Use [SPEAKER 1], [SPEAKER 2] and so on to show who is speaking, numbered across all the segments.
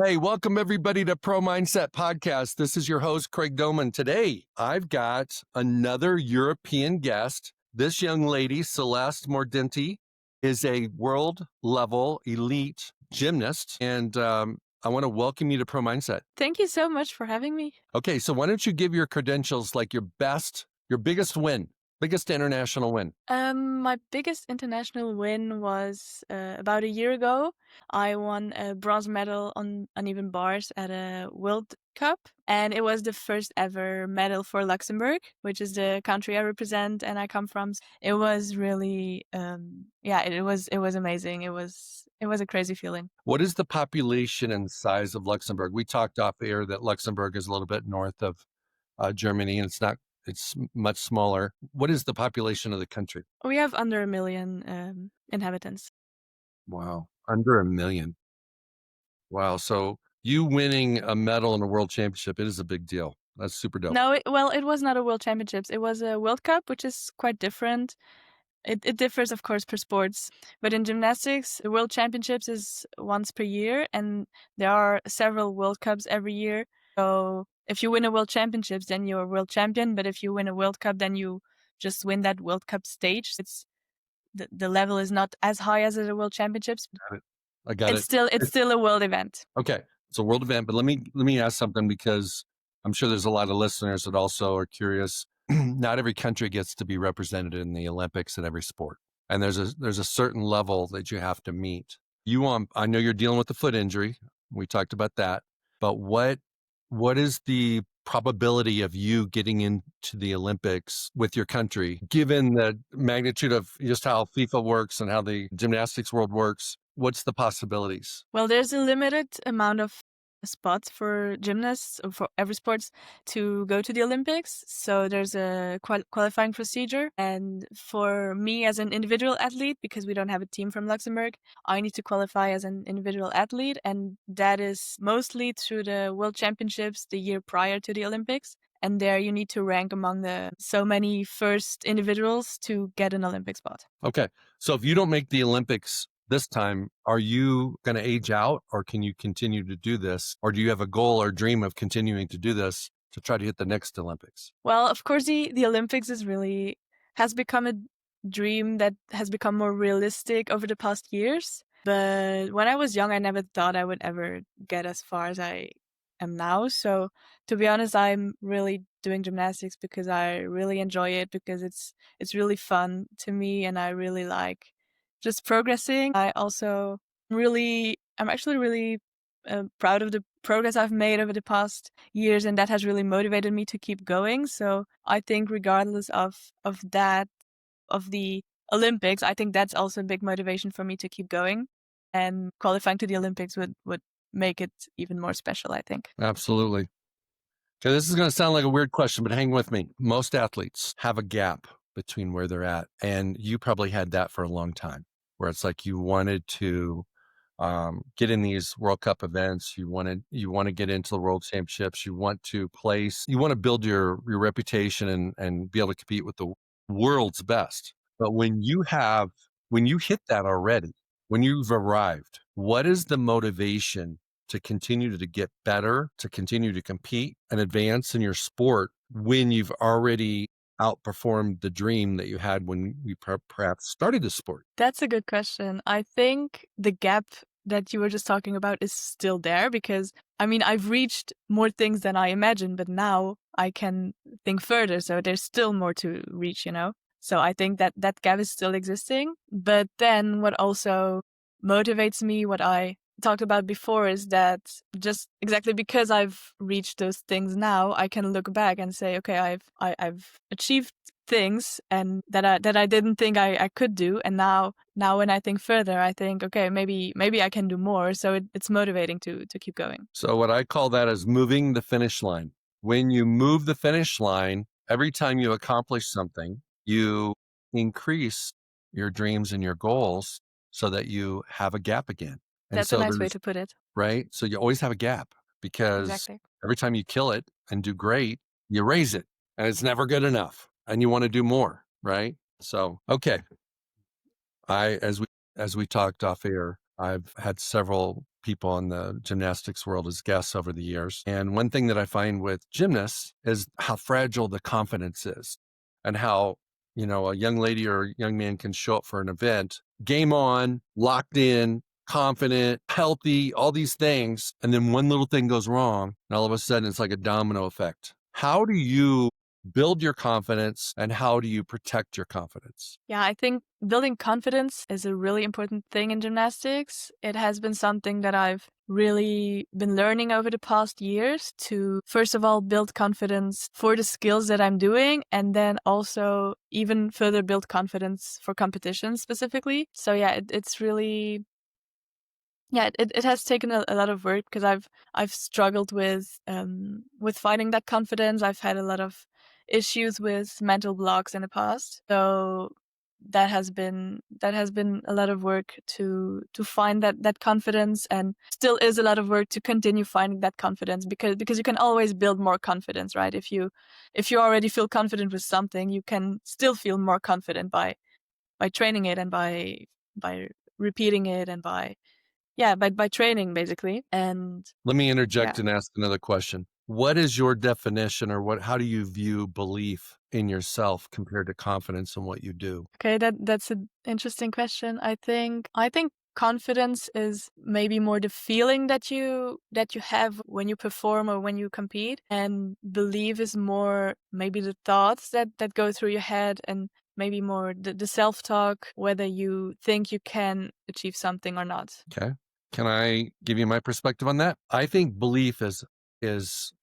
[SPEAKER 1] Hey, welcome everybody to Pro Mindset Podcast. This is your host, Craig Domann. Today, I've got another European guest. This young lady, Céleste Mordenti, is a world level elite gymnast. And I want to welcome you to Pro Mindset.
[SPEAKER 2] Thank you so much for having me.
[SPEAKER 1] Okay, so why don't you give your credentials, like your biggest win, biggest international win?
[SPEAKER 2] My biggest international win was about a year ago. I won a bronze medal on uneven bars at a World Cup, and it was the first ever medal for Luxembourg, which is the country I represent and I come from. It was really, it was amazing. It was a crazy feeling.
[SPEAKER 1] What is the population and size of Luxembourg? We talked off air that Luxembourg is a little bit north of Germany, and it's much smaller. What is the population of the country?
[SPEAKER 2] We have under 1 million inhabitants.
[SPEAKER 1] Wow. Under 1 million. Wow. So you winning a medal in a world championship, it is a big deal. That's super dope.
[SPEAKER 2] No, it was not a World Championships. It was a World Cup, which is quite different. It differs, of course, per sports. But in gymnastics, the World Championships is once per year, and there are several World Cups every year. So if you win a World Championships, then you're a world champion. But if you win a World Cup, then you just win that World Cup stage. It's the level is not as high as at the World Championships.
[SPEAKER 1] I got it.
[SPEAKER 2] It's still a world event.
[SPEAKER 1] Okay. It's a world event, but let me ask something, because I'm sure there's a lot of listeners that also are curious. Not every country gets to be represented in the Olympics in every sport. And there's a certain level that you have to meet. I know you're dealing with the foot injury. We talked about that. But what is the probability of you getting into the Olympics with your country, given the magnitude of just how FIFA works and how the gymnastics world works? What's the possibilities?
[SPEAKER 2] Well, there's a limited amount of spots for gymnasts or for every sports to go to the Olympics. So there's a qualifying procedure. And for me as an individual athlete, because we don't have a team from Luxembourg, I need to qualify as an individual athlete. And that is mostly through the World Championships the year prior to the Olympics. And there you need to rank among the so many first individuals to get an Olympic spot.
[SPEAKER 1] Okay. So if you don't make the Olympics this time, are you going to age out, or can you continue to do this? Or do you have a goal or dream of continuing to do this to try to hit the next Olympics?
[SPEAKER 2] Well, of course, the Olympics has become a dream that has become more realistic over the past years. But when I was young, I never thought I would ever get as far as I am now. So to be honest, I'm really doing gymnastics because I really enjoy it, because it's really fun to me and I really like just progressing. I'm actually really proud of the progress I've made over the past years, and that has really motivated me to keep going. So I think regardless of the Olympics, I think that's also a big motivation for me to keep going, and qualifying to the Olympics would make it even more special, I think.
[SPEAKER 1] Absolutely. Okay, this is going to sound like a weird question, but hang with me. Most athletes have a gap between where they're at, and you probably had that for a long time, where it's like you wanted to get in these World Cup events. You want to get into the World Championships. You want to place. You want to build your reputation and be able to compete with the world's best. But when you hit that already, when you've arrived, what is the motivation to continue to get better, to continue to compete and advance in your sport when you've already outperformed the dream that you had when you perhaps started the sport?
[SPEAKER 2] That's a good question. I think the gap that you were just talking about is still there, because I mean, I've reached more things than I imagined, but now I can think further. So there's still more to reach, So I think that gap is still existing. But then what also motivates me, what I talked about before, is that just exactly because I've reached those things now, I can look back and say, okay, I've achieved things and that I didn't think I could do, and now when I think further, I think, okay, maybe I can do more. So it's motivating to keep going.
[SPEAKER 1] So what I call that is moving the finish line. When you move the finish line, every time you accomplish something, you increase your dreams and your goals so that you have a gap again. And
[SPEAKER 2] That's
[SPEAKER 1] so
[SPEAKER 2] a nice way to put it.
[SPEAKER 1] right? So you always have a gap, because
[SPEAKER 2] Exactly.
[SPEAKER 1] every time you kill it and do great, you raise it, and it's never good enough, and you want to do more, right? So, okay. As we talked off air, I've had several people in the gymnastics world as guests over the years. And one thing that I find with gymnasts is how fragile the confidence is and how, a young lady or a young man can show up for an event, game on, locked in, confident, healthy, all these things. And then one little thing goes wrong. And all of a sudden it's like a domino effect. How do you build your confidence and how do you protect your confidence?
[SPEAKER 2] Yeah, I think building confidence is a really important thing in gymnastics. It has been something that I've really been learning over the past years to, first of all, build confidence for the skills that I'm doing, and then also even further build confidence for competitions specifically. So yeah, it's really... Yeah, it has taken a lot of work because I've struggled with finding that confidence. I've had a lot of issues with mental blocks in the past, so that has been a lot of work to find that confidence, and still is a lot of work to continue finding that confidence because you can always build more confidence, right? If you already feel confident with something, you can still feel more confident by training it and by repeating it and by training, basically. And
[SPEAKER 1] let me interject and ask another question. What is your definition or how do you view belief in yourself compared to confidence in what you do?
[SPEAKER 2] Okay, that's an interesting question. I think confidence is maybe more the feeling that you have when you perform or when you compete, and belief is more maybe the thoughts that go through your head, and maybe more the self-talk, whether you think you can achieve something or not.
[SPEAKER 1] Okay. Can I give you my perspective on that? I think belief is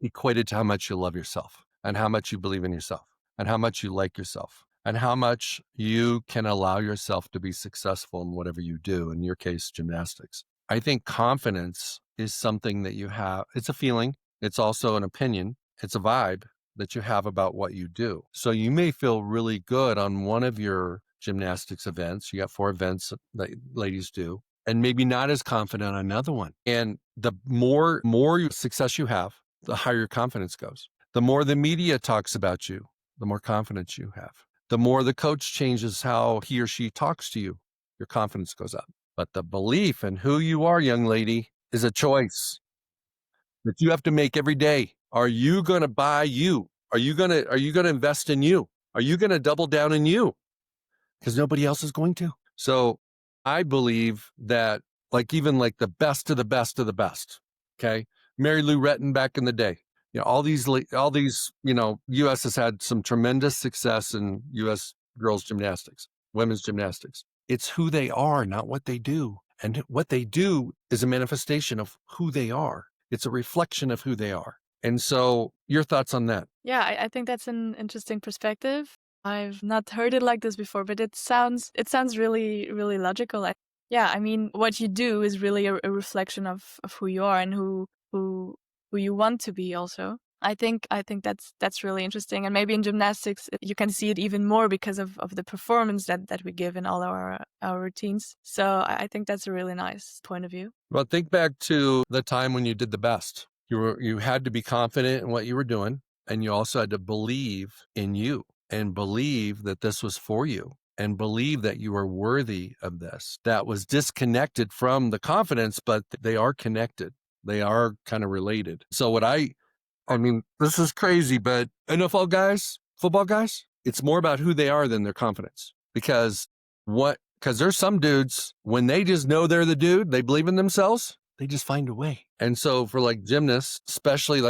[SPEAKER 1] equated to how much you love yourself and how much you believe in yourself and how much you like yourself and how much you can allow yourself to be successful in whatever you do, in your case, gymnastics. I think confidence is something that you have. It's a feeling. It's also an opinion. It's a vibe that you have about what you do. So you may feel really good on one of your gymnastics events. You got 4 events that ladies do, and maybe not as confident on another one. And the more success you have, the higher your confidence goes. The more the media talks about you, the more confidence you have. The more the coach changes how he or she talks to you, your confidence goes up. But the belief in who you are, young lady, is a choice that you have to make every day. Are you going to buy you? Are you going to invest in you? Are you going to double down in you? Because nobody else is going to. So I believe that even the best of the best of the best, okay? Mary Lou Retton back in the day, all these, U.S. has had some tremendous success in U.S. girls gymnastics, women's gymnastics. It's who they are, not what they do. And what they do is a manifestation of who they are. It's a reflection of who they are. And so your thoughts on that?
[SPEAKER 2] Yeah, I think that's an interesting perspective. I've not heard it like this before, but it sounds really, really logical. I mean, what you do is really a reflection of who you are and who you want to be also. I think that's really interesting. And maybe in gymnastics, you can see it even more because of the performance that we give in all our routines. So I think that's a really nice point of view.
[SPEAKER 1] Well, think back to the time when you did the best. You had to be confident in what you were doing, and you also had to believe in you and believe that this was for you and believe that you were worthy of this. That was disconnected from the confidence, but they are connected. They are kind of related. So I mean, this is crazy, but NFL guys, football guys, it's more about who they are than their confidence. Because there's some dudes, when they just know they're the dude, they believe in themselves, they just find a way. And so for gymnasts, especially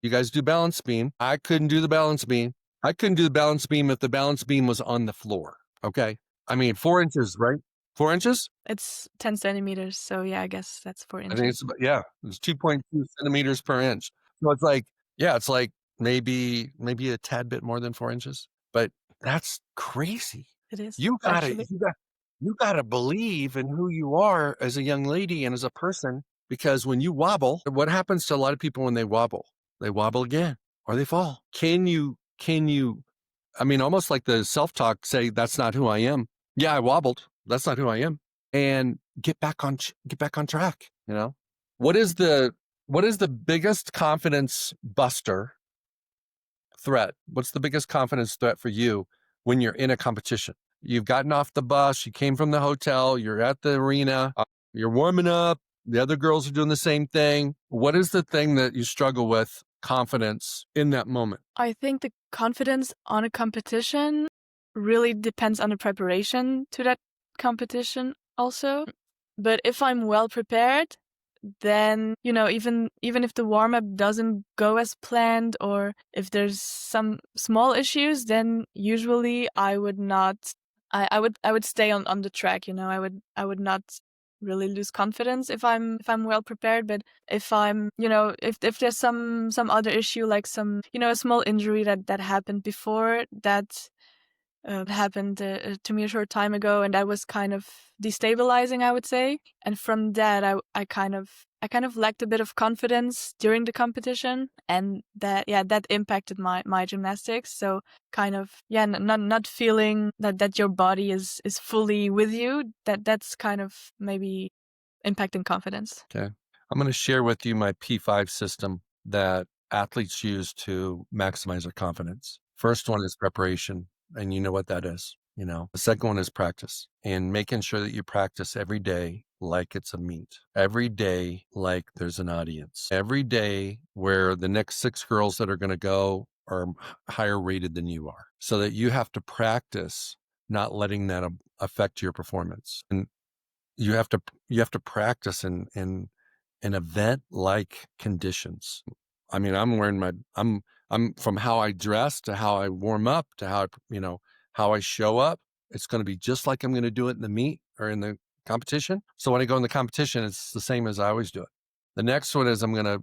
[SPEAKER 1] you guys do balance beam. I couldn't do the balance beam. I couldn't do the balance beam if the balance beam was on the floor. Okay. I mean, 4 inches, right? 4 inches?
[SPEAKER 2] It's 10 centimeters. So yeah, I guess that's 4 inches.
[SPEAKER 1] I think it's 2.2 centimeters per inch. So it's maybe a tad bit more than 4 inches, but that's crazy.
[SPEAKER 2] It is.
[SPEAKER 1] You gotta believe in who you are as a young lady and as a person, because when you wobble, what happens to a lot of people when they wobble? They wobble again or they fall. Can you, I mean, almost like the self-talk, say, that's not who I am. Yeah, I wobbled. That's not who I am. And get back on track. What is the biggest confidence buster threat? What's the biggest confidence threat for you when you're in a competition? You've gotten off the bus, you came from the hotel, you're at the arena, you're warming up, The other girls are doing the same thing. What is the thing that you struggle with confidence in that moment?
[SPEAKER 2] I think the confidence on a competition really depends on the preparation to that competition also. But if I'm well prepared, then, even if the warm-up doesn't go as planned, or if there's some small issues, then usually I would not, I would stay on the track. I would not really lose confidence if I'm well prepared. But if I'm, if there's some other issue, like some, a small injury that happened before, that happened to me a short time ago, and that was kind of destabilizing, I would say. And from that, I kind of lacked a bit of confidence during the competition, and that impacted my gymnastics. So kind of not feeling that your body is fully with you. That's kind of maybe impacting confidence.
[SPEAKER 1] Okay, I'm going to share with you my P5 system that athletes use to maximize their confidence. First one is preparation, and you know what that is. The second one is practice, and making sure that you practice every day like it's a meet, every day like there's an audience, every day where the next 6 girls that are going to go are higher rated than you are, so that you have to practice not letting that affect your performance. And you have to practice in event-like conditions. I mean, I'm from how I dress to how I warm up to how I show up. It's going to be just like I'm going to do it in the meet or in the competition. So when I go in the competition, it's the same as I always do it. The next one is the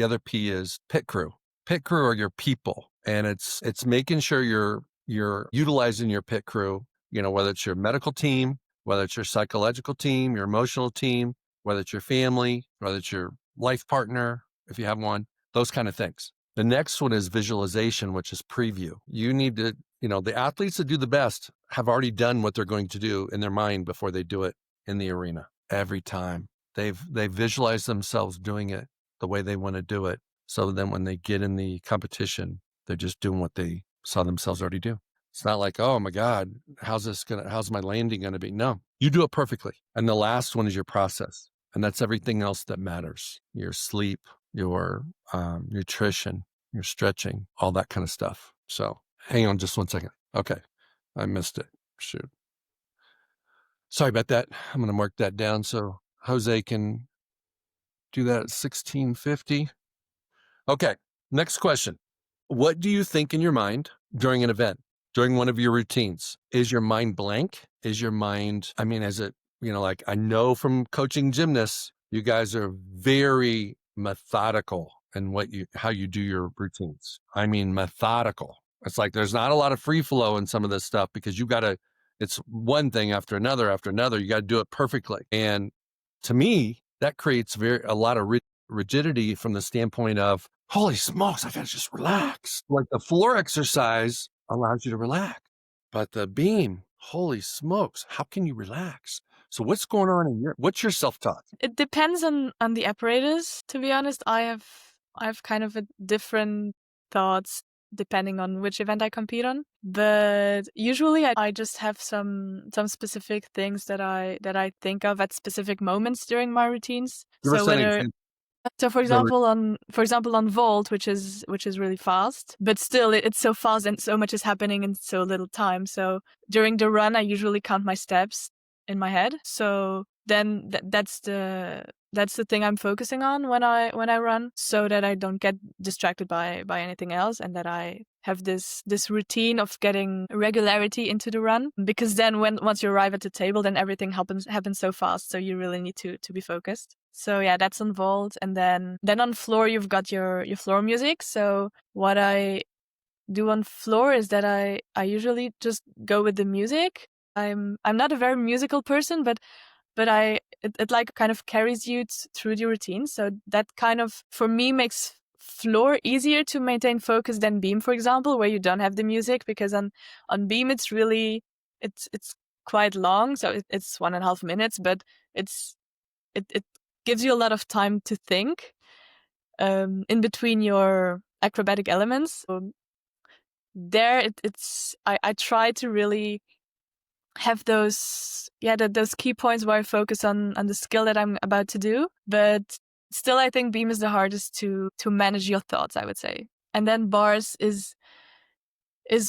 [SPEAKER 1] other P is pit crew. Pit crew are your people, and it's making sure you're utilizing your pit crew. Whether it's your medical team, whether it's your psychological team, your emotional team, whether it's your family, whether it's your life partner, if you have one, those kind of things. The next one is visualization, which is preview. You need to, the athletes that do the best have already done what they're going to do in their mind before they do it in the arena. Every time they've visualized themselves doing it the way they want to do it. So then when they get in the competition, they're just doing what they saw themselves already do. It's not like, oh my God, how's my landing going to be? No, you do it perfectly. And the last one is your process. And that's everything else that matters. Your sleep, your nutrition, your stretching, all that kind of stuff. So hang on just one second. Okay. I missed it. Shoot. Sorry about that. I'm going to mark that down so Jose can do that at 1650. Okay. Next question. What do you think in your mind during an event, during one of your routines? Is your mind blank? Is your mind, is it, like I know from coaching gymnasts, you guys are very methodical in how you do your routines. Methodical. It's like there's not a lot of free flow in some of this stuff because it's one thing after another. You got to do it perfectly. And to me, that creates a lot of rigidity from the standpoint of, holy smokes, I gotta just relax. Like the floor exercise allows you to relax, but the beam, holy smokes, how can you relax? So what's going on what's your self-talk?
[SPEAKER 2] It depends on the apparatus. To be honest, I have kind of a different thoughts depending on which event I compete on. But usually I just have some specific things that I think of at specific moments during my routines. So for example on vault, which is really fast, but still it's so fast and so much is happening in so little time. So during the run, I usually count my steps in my head. So then that's the thing I'm focusing on when I run, so that I don't get distracted by anything else, and that I have this routine of getting regularity into the run. Because then once you arrive at the table, then everything happens so fast. So you really need to be focused. So yeah, that's on vault. And then on floor, you've got your floor music. So what I do on floor is that I usually just go with the music. I'm not a very musical person, but it like kind of carries you through the routine. So that kind of, for me, makes floor easier to maintain focus than beam, for example, where you don't have the music, because on beam it's really it's quite long. So it's 1.5 minutes, but it gives you a lot of time to think in between your acrobatic elements. So there I try to really have those those key points where I focus on the skill that I'm about to do. But still, I think beam is the hardest to manage your thoughts, I would say. And then bars is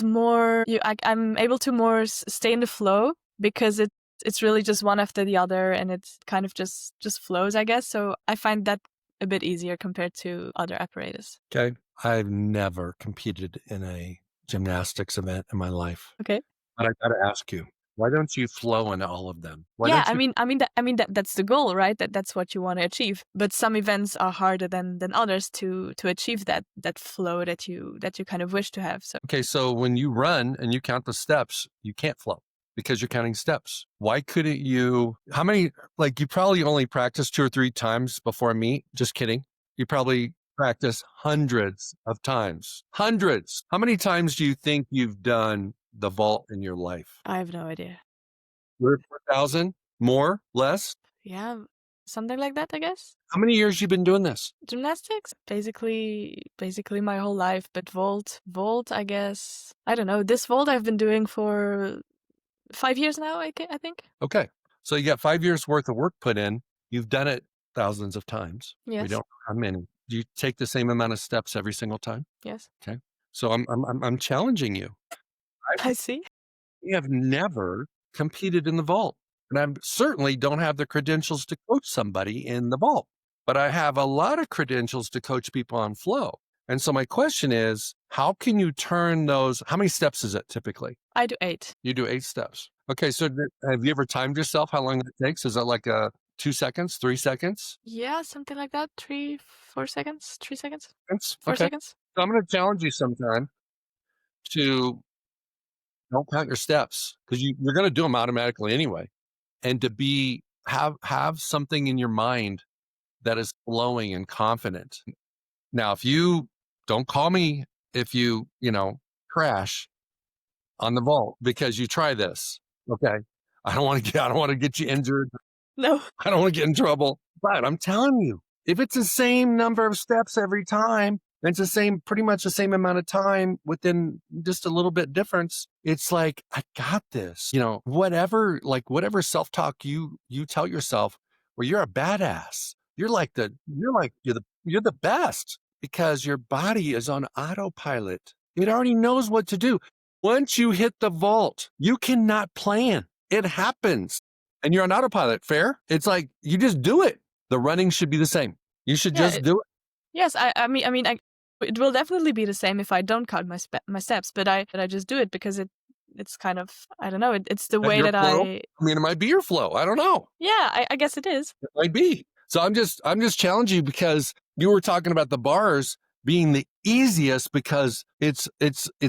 [SPEAKER 2] more I'm able to more stay in the flow because it's really just one after the other, and it's kind of just flows, I guess. So I find that a bit easier compared to other apparatus.
[SPEAKER 1] Okay. I've never competed in a gymnastics event in my life.
[SPEAKER 2] Okay.
[SPEAKER 1] But I got to ask you, why don't you flow in all of them? Why
[SPEAKER 2] Yeah,
[SPEAKER 1] don't you?
[SPEAKER 2] I mean that's the goal, right? That's what you want to achieve. But some events are harder than others to achieve that flow that you kind of wish to have. So
[SPEAKER 1] Okay, so when you run and you count the steps, you can't flow because you're counting steps. Why couldn't you? How many? Like you probably only practice 2 or 3 times before a meet. Just kidding. You probably practice hundreds of times. Hundreds. How many times do you think you've done the vault in your life?
[SPEAKER 2] I have no idea.
[SPEAKER 1] 4,000? More? Less?
[SPEAKER 2] Yeah, something like that, I guess.
[SPEAKER 1] How many years you been doing this?
[SPEAKER 2] Gymnastics, basically my whole life. But vault, I guess. I don't know. This vault I've been doing for 5 years now, I think.
[SPEAKER 1] Okay. So you got 5 years worth of work put in. You've done it thousands of times. We
[SPEAKER 2] Yes.
[SPEAKER 1] don't know how many. Do you take the same amount of steps every single time?
[SPEAKER 2] Yes.
[SPEAKER 1] Okay. So I'm challenging you.
[SPEAKER 2] I see.
[SPEAKER 1] We have never competed in the vault. And I certainly don't have the credentials to coach somebody in the vault, but I have a lot of credentials to coach people on flow. And so my question is, how can you turn those? How many steps is it typically?
[SPEAKER 2] I do 8.
[SPEAKER 1] You do 8 steps. Okay. So have you ever timed yourself how long that takes? Is that like 2 seconds, 3 seconds?
[SPEAKER 2] Yeah, something like that. 3, 4 seconds, 3 seconds, 4
[SPEAKER 1] Okay.
[SPEAKER 2] seconds.
[SPEAKER 1] So I'm going to challenge you sometime to don't count your steps because you're going to do them automatically anyway. And to have something in your mind that is flowing and confident. Now, if you don't call me if you crash on the vault because you try this, okay? I don't want to get you injured.
[SPEAKER 2] No.
[SPEAKER 1] I don't want to get in trouble. But I'm telling you, if it's the same number of steps every time, and it's pretty much the same amount of time within just a little bit difference, it's like, I got this. Whatever self-talk you tell yourself, where you're a badass. You're the best because your body is on autopilot. It already knows what to do. Once you hit the vault, you cannot plan. It happens. And you're on autopilot. Fair? It's like you just do it. The running should be the same. You should just do it.
[SPEAKER 2] Yes, I mean, it will definitely be the same if I don't count my steps, but I just do it because it's kind of, I don't know, it's the way that
[SPEAKER 1] flow? I mean, it might be your flow. I don't know.
[SPEAKER 2] Yeah, I guess it is.
[SPEAKER 1] It might be. So I'm just challenging you because you were talking about the bars being the easiest because it's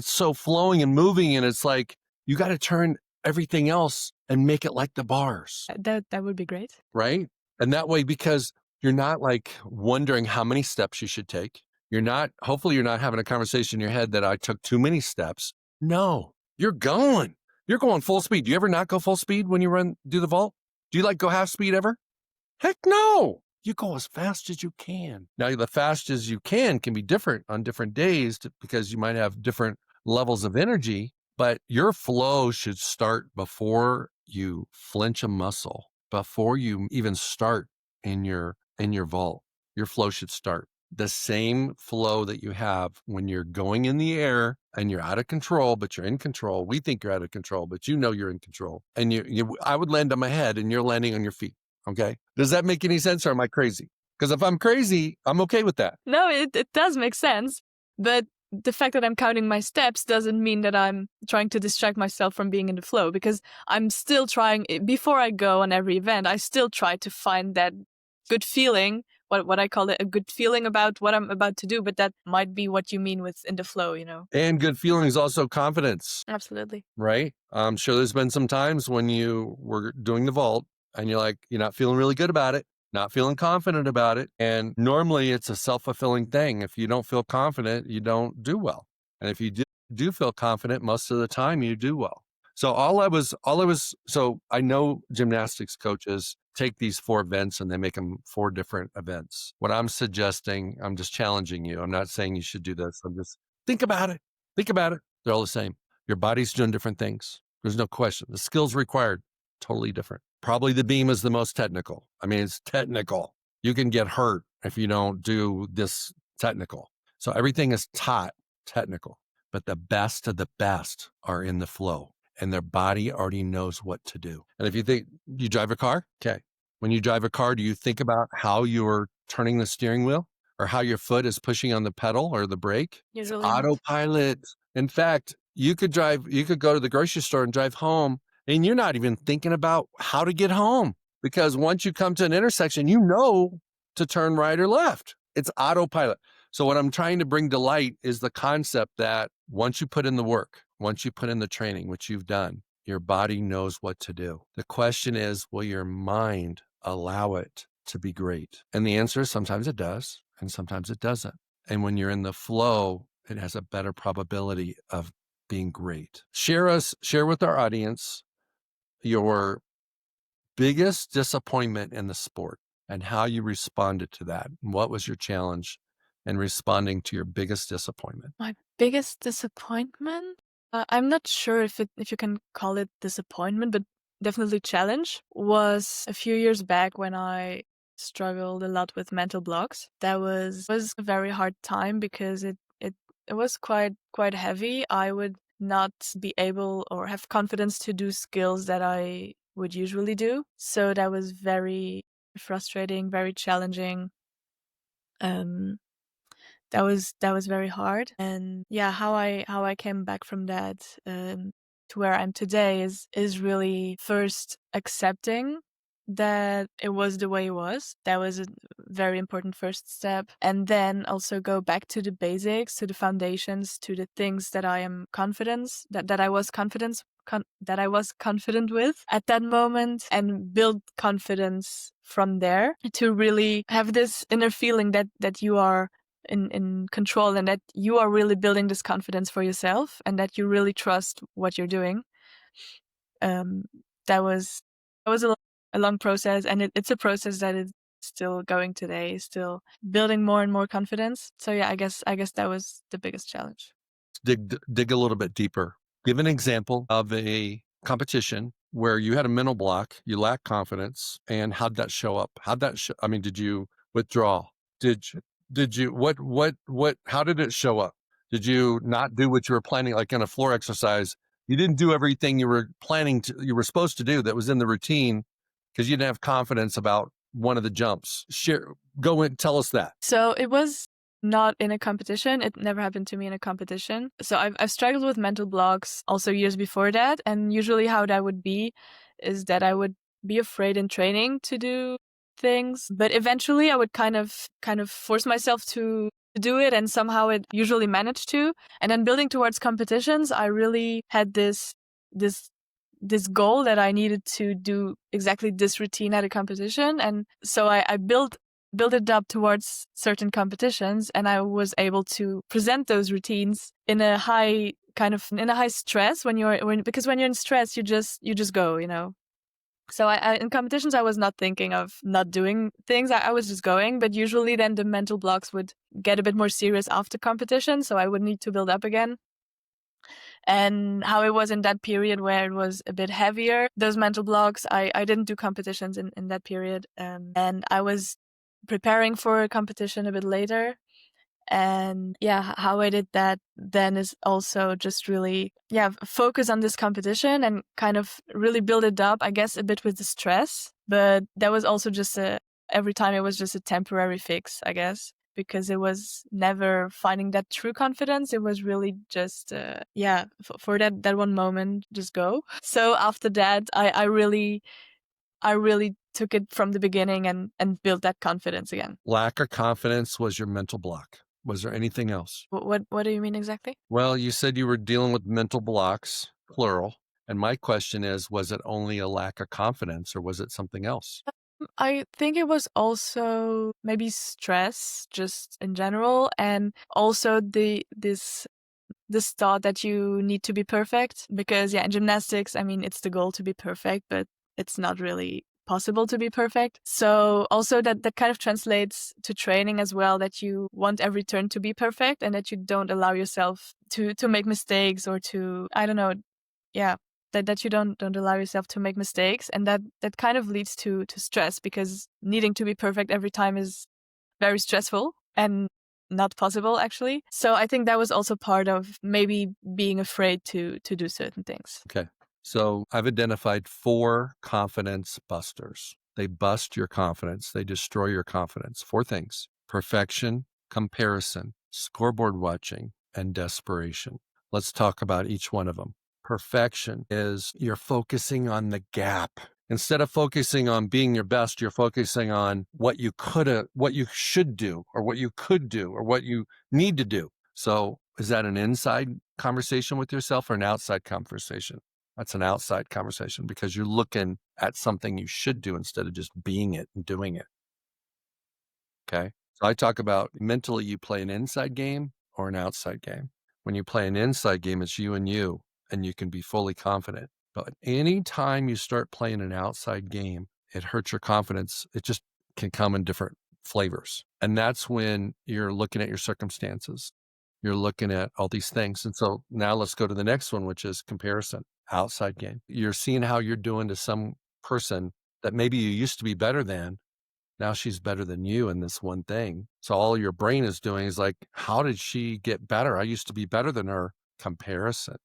[SPEAKER 1] so flowing and moving, and it's like you got to turn everything else and make it like the bars.
[SPEAKER 2] That would be great.
[SPEAKER 1] Right? And that way, because you're not like wondering how many steps you should take. Hopefully you're not having a conversation in your head that I took too many steps. No, you're going full speed. Do you ever not go full speed when you do the vault? Do you go half speed ever? Heck no. You go as fast as you can. Now, the fast as you can be different on different days because you might have different levels of energy, but your flow should start before you flinch a muscle, before you even start in your vault. Your flow should start the same flow that you have when you're going in the air and you're out of control, but you're in control. We think you're out of control, but you're in control. And I would land on my head and you're landing on your feet. Okay. Does that make any sense, or am I crazy? Because if I'm crazy, I'm okay with that.
[SPEAKER 2] No, it does make sense. But the fact that I'm counting my steps doesn't mean that I'm trying to distract myself from being in the flow, because I'm still trying, before I go on every event, I still try to find that good feeling, what I call it, a good feeling about what I'm about to do. But that might be what you mean with in the flow,
[SPEAKER 1] And good feeling is also confidence.
[SPEAKER 2] Absolutely.
[SPEAKER 1] Right? I'm sure there's been some times when you were doing the vault and you're not feeling really good about it, not feeling confident about it. And normally it's a self-fulfilling thing. If you don't feel confident, you don't do well. And if you do feel confident, most of the time you do well. So so I know gymnastics coaches take these 4 events and they make them 4 different events. What I'm suggesting, I'm just challenging you. I'm not saying you should do this. I'm just think about it. Think about it. They're all the same. Your body's doing different things. There's no question. The skills required, totally different. Probably the beam is the most technical. I mean, it's technical. You can get hurt if you don't do this technical. So everything is taught technical, but the best of the best are in the flow and their body already knows what to do. And if you think you drive a car, okay. When you drive a car, do you think about how you're turning the steering wheel or how your foot is pushing on the pedal or the brake?
[SPEAKER 2] Usually not.
[SPEAKER 1] Autopilot. In fact, you could go to the grocery store and drive home and you're not even thinking about how to get home because once you come to an intersection, you know to turn right or left. It's autopilot. So what I'm trying to bring to light is the concept that once you put in the work, once you put in the training, which you've done, your body knows what to do. The question is, will your mind allow it to be great? And the answer is sometimes it does and sometimes it doesn't. And when you're in the flow, it has a better probability of being great. Share with our audience your biggest disappointment in the sport and how you responded to that. What was your challenge in responding to your biggest disappointment?
[SPEAKER 2] My biggest disappointment? I'm not sure if you can call it disappointment, but definitely challenge was a few years back when I struggled a lot with mental blocks. That was a very hard time because it was quite heavy. I would not be able or have confidence to do skills that I would usually do. So that was very frustrating, very challenging. That was very hard. And yeah, how I came back from that to where I'm today is really first accepting that it was the way it was. That was a very important first step. And then also go back to the basics, to the foundations, to the things that I am confident, that I was confident with at that moment, and build confidence from there to really have this inner feeling that you are in control and that you are really building this confidence for yourself and that you really trust what you're doing. That was a long process, and it's a process that is still going today, still building more and more confidence. So yeah, I guess that was the biggest challenge.
[SPEAKER 1] Dig a little bit deeper. Give an example of a competition where you had a mental block, you lacked confidence, and how'd that show up? Did you withdraw? Did you, how did it show up? Did you not do what you were planning? Like in a floor exercise, you didn't do everything you were supposed to do that was in the routine because you didn't have confidence about one of the jumps. Go and tell us that.
[SPEAKER 2] So it was not in a competition. It never happened to me in a competition. So I've struggled with mental blocks also years before that. And usually how that would be is that I would be afraid in training to do things, but eventually I would kind of force myself to do it, and somehow it usually managed to. And then building towards competitions, I really had this goal that I needed to do exactly this routine at a competition, and so I built it up towards certain competitions, and I was able to present those routines in a high stress because when you're in stress, you just go, you know. So I in competitions, I was not thinking of not doing things. I was just going, but usually then the mental blocks would get a bit more serious after competition. So I would need to build up again. And how it was in that period where it was a bit heavier, those mental blocks, I didn't do competitions in that period. And I was preparing for a competition a bit later. And yeah, how I did that then is also just really, focus on this competition and kind of really build it up, I guess, a bit with the stress. But that was also every time it was just a temporary fix, I guess, because it was never finding that true confidence. It was really just, for that one moment, just go. So after that, I really took it from the beginning and built that confidence again.
[SPEAKER 1] Lack of confidence was your mental block. Was there anything else?
[SPEAKER 2] What do you mean exactly?
[SPEAKER 1] Well, you said you were dealing with mental blocks, plural. And my question is, was it only a lack of confidence or was it something else?
[SPEAKER 2] I think it was also maybe stress just in general, and also this thought that you need to be perfect, because in gymnastics, I mean, it's the goal to be perfect, but it's not really possible to be perfect. So also that kind of translates to training as well, that you want every turn to be perfect and that you don't allow yourself to make mistakes or to, I don't know, that you don't allow yourself to make mistakes, and that kind of leads to stress, because needing to be perfect every time is very stressful and not possible, actually. So I think that was also part of maybe being afraid to do certain things.
[SPEAKER 1] Okay. So I've identified 4 confidence busters. They bust your confidence. They destroy your confidence. 4 things: perfection, comparison, scoreboard watching, and desperation. Let's talk about each one of them. Perfection is you're focusing on the gap. Instead of focusing on being your best, you're focusing on what you should do, or what you could do, or what you need to do. So is that an inside conversation with yourself or an outside conversation? That's an outside conversation, because you're looking at something you should do instead of just being it and doing it. Okay. So I talk about mentally, you play an inside game or an outside game. When you play an inside game, it's you, and you can be fully confident. But anytime you start playing an outside game, it hurts your confidence. It just can come in different flavors. And that's when you're looking at your circumstances. You're looking at all these things. And so now let's go to the next one, which is comparison, outside game. You're seeing how you're doing to some person that maybe you used to be better than. Now she's better than you in this one thing. So all your brain is doing is like, how did she get better? I used to be better than her. Comparison.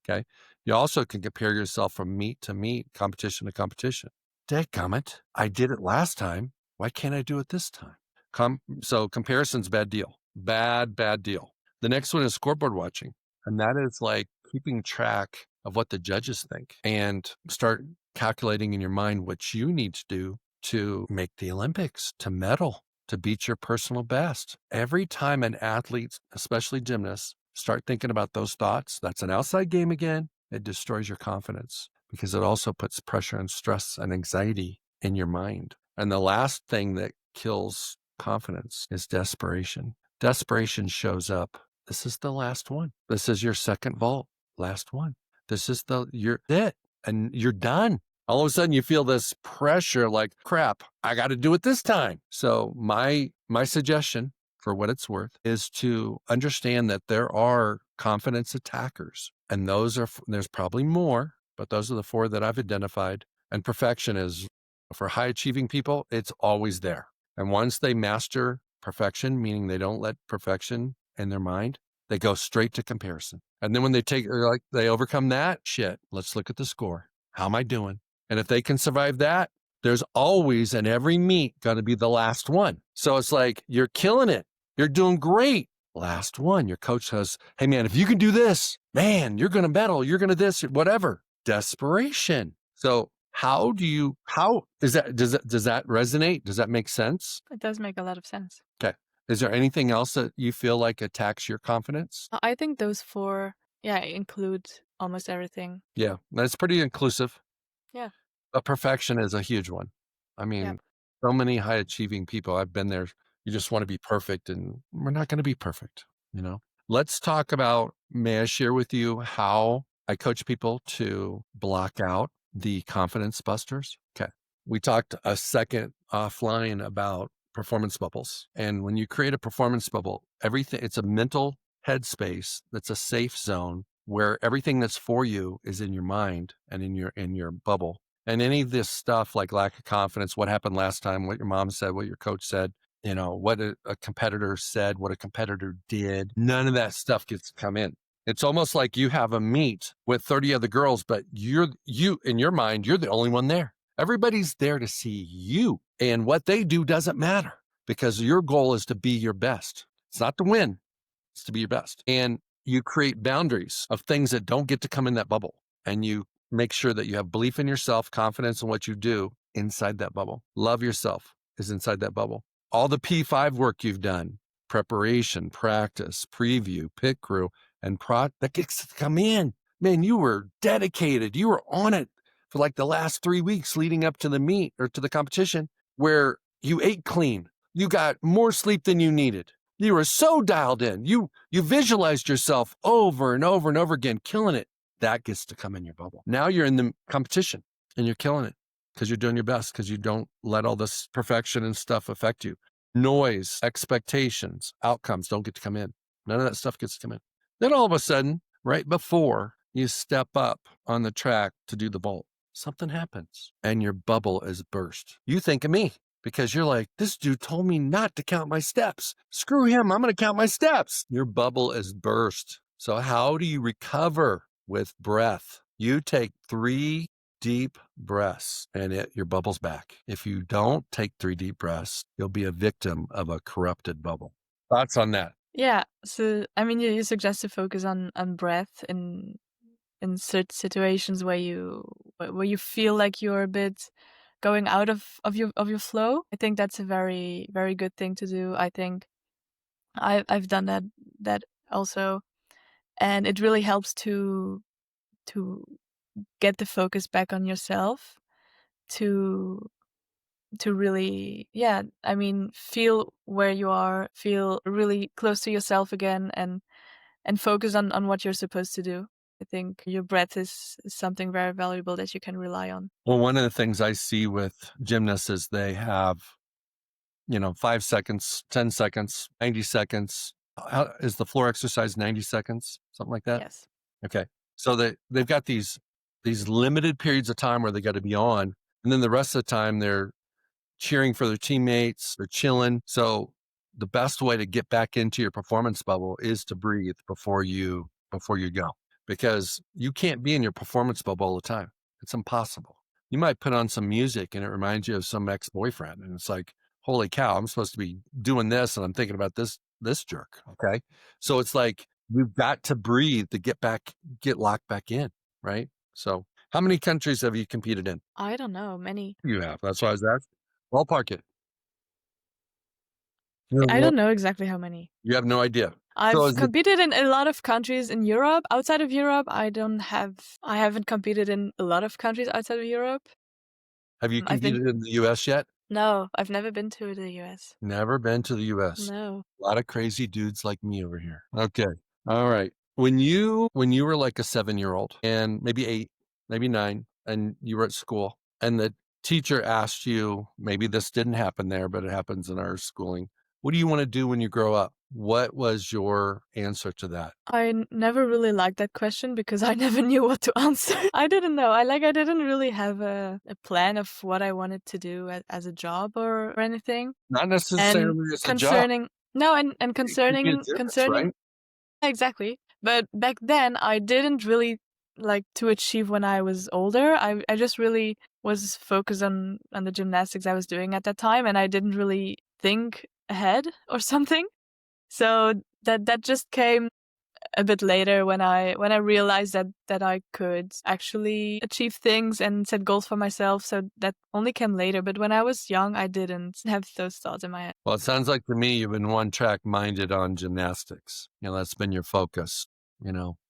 [SPEAKER 1] Okay. You also can compare yourself from meet to meet, competition to competition. Dadgummit, I did it last time. Why can't I do it this time? So comparison's bad deal. Bad deal. The next one is scoreboard watching. And that is like keeping track of what the judges think, and start calculating in your mind what you need to do to make the Olympics, to medal, to beat your personal best. Every time an athlete, especially gymnasts, start thinking about those thoughts, that's an outside game again. It destroys your confidence, because it also puts pressure and stress and anxiety in your mind. And the last thing that kills confidence is desperation. Desperation shows up. This is the last one. This is your second vault. Last one. This is you're it. And you're done. All of a sudden you feel this pressure, like, crap, I got to do it this time. So my suggestion, for what it's worth, is to understand that there are confidence attackers. And there's probably more, but those are the 4 that I've identified. And perfection is, for high achieving people, it's always there. And once they master perfection, meaning they don't let perfection in their mind, they go straight to comparison. And then when they overcome that shit, let's look at the score. How am I doing? And if they can survive that, there's always in every meet going to be the last one. So it's like, you're killing it. You're doing great. Last one. Your coach says, hey man, if you can do this, man, you're going to medal. You're going to this, whatever. Desperation. So how does that resonate? Does that make sense?
[SPEAKER 2] It does make a lot of sense.
[SPEAKER 1] Okay. Is there anything else that you feel like attacks your confidence?
[SPEAKER 2] I think those 4, include almost everything.
[SPEAKER 1] Yeah, that's pretty inclusive.
[SPEAKER 2] Yeah.
[SPEAKER 1] But perfection is a huge one. I mean, so many high achieving people, I've been there. You just want to be perfect, and we're not going to be perfect, Let's talk about, may I share with you how I coach people to block out the confidence busters? Okay. We talked a second offline about performance bubbles. And when you create a performance bubble, it's a mental headspace that's a safe zone where everything that's for you is in your mind and in your bubble. And any of this stuff, like lack of confidence, what happened last time, what your mom said, what your coach said, what a competitor said, what a competitor did, none of that stuff gets to come in. It's almost like you have a meet with 30 other girls, but you in your mind, you're the only one there. Everybody's there to see you, and what they do doesn't matter, because your goal is to be your best. It's not to win, it's to be your best. And you create boundaries of things that don't get to come in that bubble. And you make sure that you have belief in yourself, confidence in what you do inside that bubble. Love yourself is inside that bubble. All the P5 work you've done, preparation, practice, preview, pit crew, and that gets to come in. Man, you were dedicated. You were on it for like the last 3 weeks leading up to the meet or to the competition, where you ate clean. You got more sleep than you needed. You were so dialed in. You visualized yourself over and over and over again, killing it. That gets to come in your bubble. Now you're in the competition and you're killing it because you're doing your best, because you don't let all this perfection and stuff affect you. Noise, expectations, outcomes don't get to come in. None of that stuff gets to come in. Then all of a sudden, right before you step up on the track to do the vault. Something happens and your bubble is burst. You think of me because you're like, this dude told me not to count my steps. Screw him. I'm going to count my steps. Your bubble is burst. So how do you recover with breath? You take 3 deep breaths and your bubble's back. If you don't take 3 deep breaths, you'll be a victim of a corrupted bubble. Thoughts on that?
[SPEAKER 2] Yeah. So, I mean, you suggest to focus on breath in certain situations where you feel like you're a bit going out of your flow. I think that's a very, very good thing to do. I think I've done that also, and it really helps to get the focus back on yourself, to really, yeah, I mean, feel where you are, feel really close to yourself again, and focus on what you're supposed to do. I think your breath is something very valuable that you can rely on.
[SPEAKER 1] Well, one of the things I see with gymnasts is they have, 5 seconds, 10 seconds, 90 seconds. Is the floor exercise 90 seconds? Something like that?
[SPEAKER 2] Yes.
[SPEAKER 1] Okay. So they've got these limited periods of time where they got to be on. And then the rest of the time they're cheering for their teammates, they're chilling. So the best way to get back into your performance bubble is to breathe before you go, because you can't be in your performance bubble all the time. It's impossible. You might put on some music and it reminds you of some ex-boyfriend. And it's like, holy cow, I'm supposed to be doing this. And I'm thinking about this jerk. Okay. So it's like, you've got to breathe to get locked back in. Right. So how many countries have you competed in?
[SPEAKER 2] I don't know, many.
[SPEAKER 1] You have. That's why I was asking. Ballpark it.
[SPEAKER 2] I don't know exactly how many.
[SPEAKER 1] You have no idea. So
[SPEAKER 2] I've competed in a lot of countries in Europe. Outside of Europe, I haven't competed in a lot of countries outside of Europe.
[SPEAKER 1] have you
[SPEAKER 2] I think
[SPEAKER 1] competed in the US yet?
[SPEAKER 2] no, I've never been to the US.
[SPEAKER 1] Never been to the US.
[SPEAKER 2] No.
[SPEAKER 1] A lot of crazy dudes like me over here. Okay. All right. When you were like a 7-year-old and maybe 8, maybe 9, and you were at school and the teacher asked you, maybe this didn't happen there, but it happens in our schooling. What do you want to do when you grow up? What was your answer to that?
[SPEAKER 2] I never really liked that question because I never knew what to answer. I didn't know. I didn't really have a plan of what I wanted to do as a job or anything.
[SPEAKER 1] Not necessarily as a job.
[SPEAKER 2] Concerning no, and
[SPEAKER 1] It could be a
[SPEAKER 2] concerning
[SPEAKER 1] difference, right?
[SPEAKER 2] exactly. But back then I didn't really like to achieve when I was older. I just really was focused on the gymnastics I was doing at that time, and I didn't really think ahead or something. So that just came a bit later when I realized that I could actually achieve things and set goals for myself. So that only came later. But when I was young, I didn't have those thoughts in my head.
[SPEAKER 1] Well, it sounds like to me you've been one track minded on gymnastics. That's been your focus,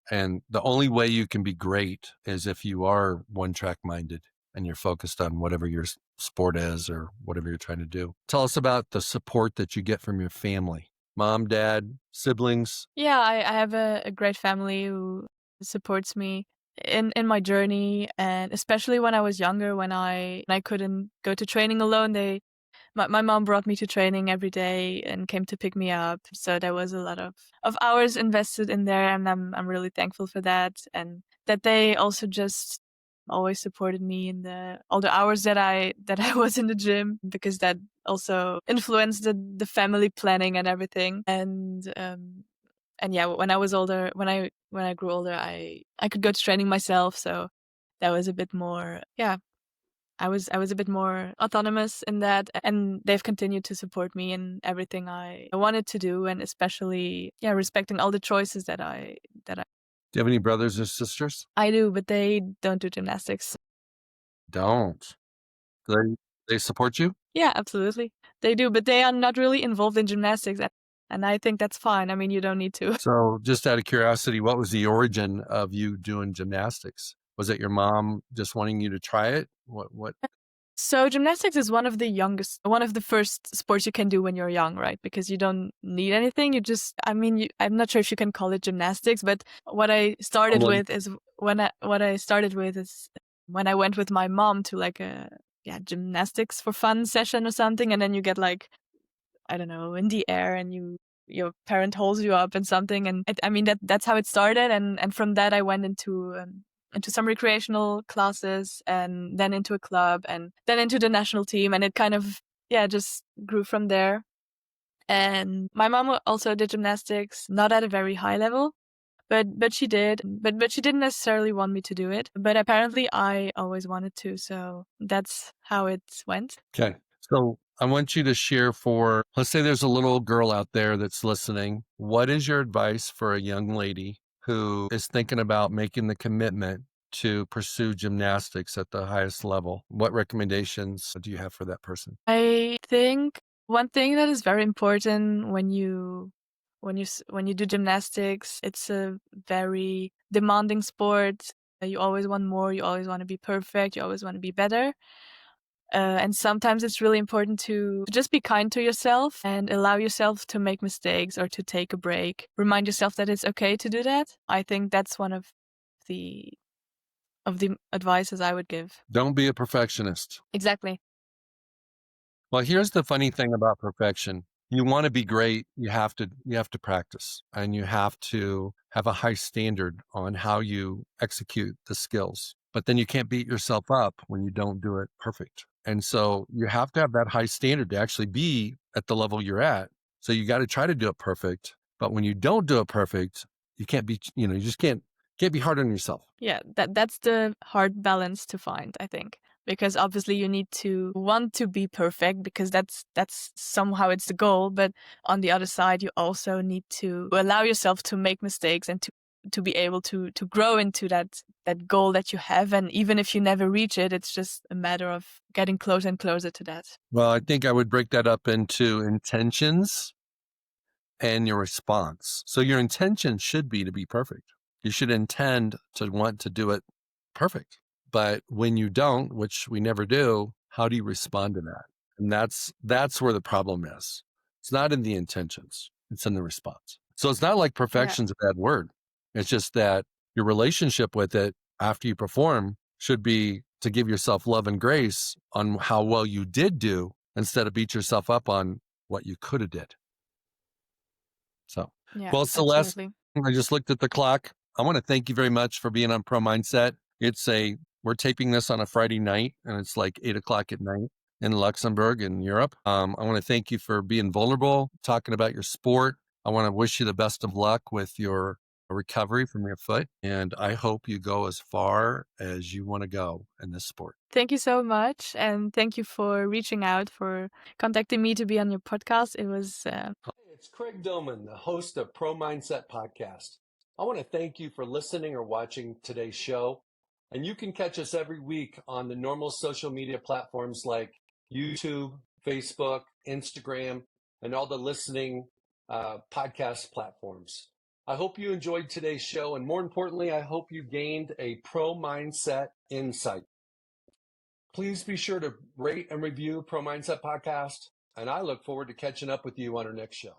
[SPEAKER 1] and the only way you can be great is if you are one track minded and you're focused on whatever your sport is or whatever you're trying to do. Tell us about the support that you get from your family. Mom, dad, siblings?
[SPEAKER 2] Yeah, I have a great family who supports me in my journey, and especially when I was younger, when I couldn't go to training alone, my mom brought me to training every day and came to pick me up. So there was a lot of hours invested in there, and I'm really thankful for that, and that they also just always supported me in all the hours that I was in the gym, because that also influenced the family planning and everything. And yeah, when I was older, when I grew older, I could go to training myself, so that was a bit more, yeah, I was a bit more autonomous in that, and they've continued to support me in everything I wanted to do, and especially, yeah, respecting all the choices that I
[SPEAKER 1] Do you have any brothers or sisters?
[SPEAKER 2] I do, but they don't do gymnastics.
[SPEAKER 1] Don't. They support you?
[SPEAKER 2] Yeah, absolutely. They do, but they are not really involved in gymnastics, and I think that's fine. I mean, you don't need to.
[SPEAKER 1] So just out of curiosity, what was the origin of you doing gymnastics? Was it your mom just wanting you to try it? What?
[SPEAKER 2] So gymnastics is one of the first sports you can do when you're young, right? Because you don't need anything. I'm not sure if you can call it gymnastics, but what I started with is when I went with my mom to like a gymnastics for fun session or something, and then you get like, I don't know, in the air and you your parent holds you up in something. And I mean, that's how it started. And from that, I went into some recreational classes, and then into a club, and then into the national team. And it kind of, just grew from there. And my mom also did gymnastics, not at a very high level, but she did. But she didn't necessarily want me to do it. But apparently I always wanted to. So that's how it went.
[SPEAKER 1] Okay. So I want you to share for, let's say there's a little girl out there that's listening. What is your advice for a young lady who is thinking about making the commitment to pursue gymnastics at the highest level? What recommendations do you have for that person?
[SPEAKER 2] I think one thing that is very important when you do gymnastics, it's a very demanding sport. You always want more. You always want to be perfect. You always want to be better. And sometimes it's really important to just be kind to yourself and allow yourself to make mistakes or to take a break. Remind yourself that it's okay to do that. I think that's one of the advices I would give.
[SPEAKER 1] Don't be a perfectionist.
[SPEAKER 2] Exactly.
[SPEAKER 1] Well, here's the funny thing about perfection. You want to be great, you have to practice, and you have to have a high standard on how you execute the skills. But then you can't beat yourself up when you don't do it perfect. And so you have to have that high standard to actually be at the level you're at. So you got to try to do it perfect. But when you don't do it perfect, you can't be, you just can't be hard on yourself.
[SPEAKER 2] Yeah, that's the hard balance to find, I think. Because obviously you need to want to be perfect, because that's somehow it's the goal. But on the other side, you also need to allow yourself to make mistakes and to be able to grow into that goal that you have. And even if you never reach it, it's just a matter of getting closer and closer to that.
[SPEAKER 1] Well, I think I would break that up into intentions and your response. So your intention should be to be perfect. You should intend to want to do it perfect. But when you don't, which we never do, how do you respond to that? And that's where the problem is. It's not in the intentions, it's in the response. So it's not like perfection's a bad word. It's just that your relationship with it after you perform should be to give yourself love and grace on how well you did do, instead of beat yourself up on what you could have did. So,
[SPEAKER 2] Yeah,
[SPEAKER 1] well, Celeste,
[SPEAKER 2] absolutely.
[SPEAKER 1] I just looked at the clock. I want to thank you very much for being on Pro Mindset. We're taping this on a Friday night, and it's like 8:00 at night in Luxembourg in Europe. I want to thank you for being vulnerable, talking about your sport. I want to wish you the best of luck with your recovery from your foot. And I hope you go as far as you want to go in this sport.
[SPEAKER 2] Thank you so much. And thank you for reaching out, for contacting me to be on your podcast. It was...
[SPEAKER 1] Hey, it's Craig Domann, the host of Pro Mindset Podcast. I want to thank you for listening or watching today's show. And you can catch us every week on the normal social media platforms like YouTube, Facebook, Instagram, and all the listening podcast platforms. I hope you enjoyed today's show. And more importantly, I hope you gained a pro mindset insight. Please be sure to rate and review Pro Mindset Podcast. And I look forward to catching up with you on our next show.